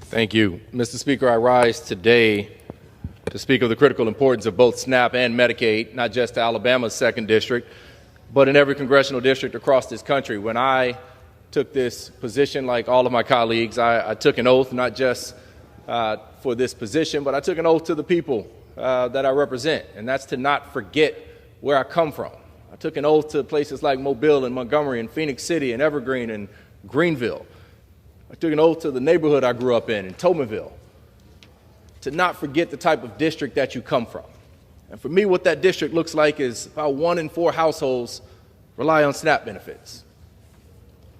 Thank you. Mr. Speaker, I rise today to speak of the critical importance of both SNAP and Medicaid, not just to Alabama's 2nd District, but in every congressional district across this country. When I took this position, like all of my colleagues, I took an oath, not just for this position, but I took an oath to the people that I represent, and that's to not forget where I come from. I took an oath to places like Mobile and Montgomery and Phoenix City and Evergreen and Greenville. I took an oath to the neighborhood I grew up in Tomanville, to not forget the type of district that you come from. And for me, what that district looks like is about 1 in 4 households rely on SNAP benefits.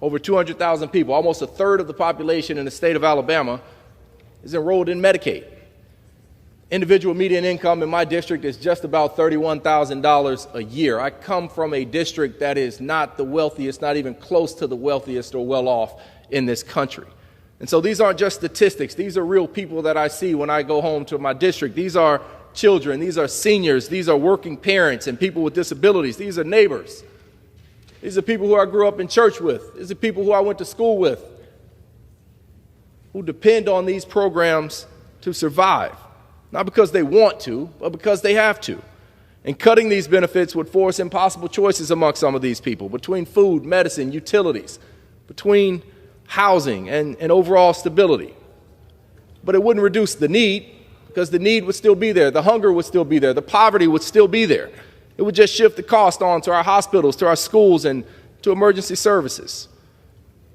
Over 200,000 people, almost a third of the population in the state of Alabama, is enrolled in Medicaid. Individual median income in my district is just about $31,000 a year. I come from a district that is not the wealthiest, not even close to the wealthiest or well-off in this country. And so these aren't just statistics. These are real people that I see when I go home to my district. These are children. These are seniors. These are working parents and people with disabilities. These are neighbors. These are people who I grew up in church with. These are people who I went to school with, who depend on these programs to survive, not because they want to, but because they have to. And cutting these benefits would force impossible choices among some of these people between food, medicine, utilities, between housing and overall stability. But it wouldn't reduce the need, because the need would still be there. The hunger would still be there. The poverty would still be there. It would just shift the cost on to our hospitals, to our schools, and to emergency services.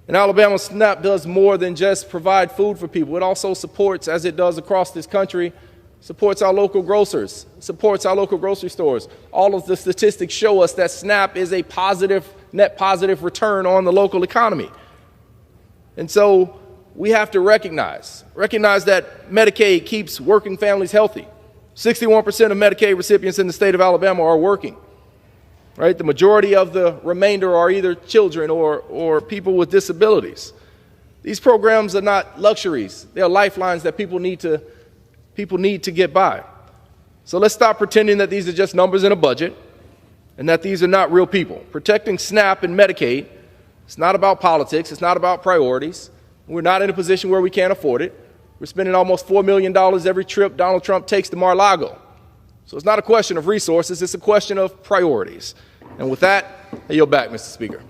And Alabama SNAP does more than just provide food for people. It also supports, as it does across this country, supports our local grocers, supports our local grocery stores. All of the statistics show us that SNAP is a positive, net positive return on the local economy. And so we have to recognize that Medicaid keeps working families healthy. 61% of Medicaid recipients in the state of Alabama are working, right? The majority of the remainder are either children or people with disabilities. These programs are not luxuries. They are lifelines that people need to get by. So let's stop pretending that these are just numbers in a budget and that these are not real people. Protecting SNAP and Medicaid, it's not about politics. It's not about priorities. We're not in a position where we can't afford it. We're spending almost $4 million every trip Donald Trump takes to Mar-a-Lago. So it's not a question of resources. It's a question of priorities. And with that, I yield back, Mr. Speaker.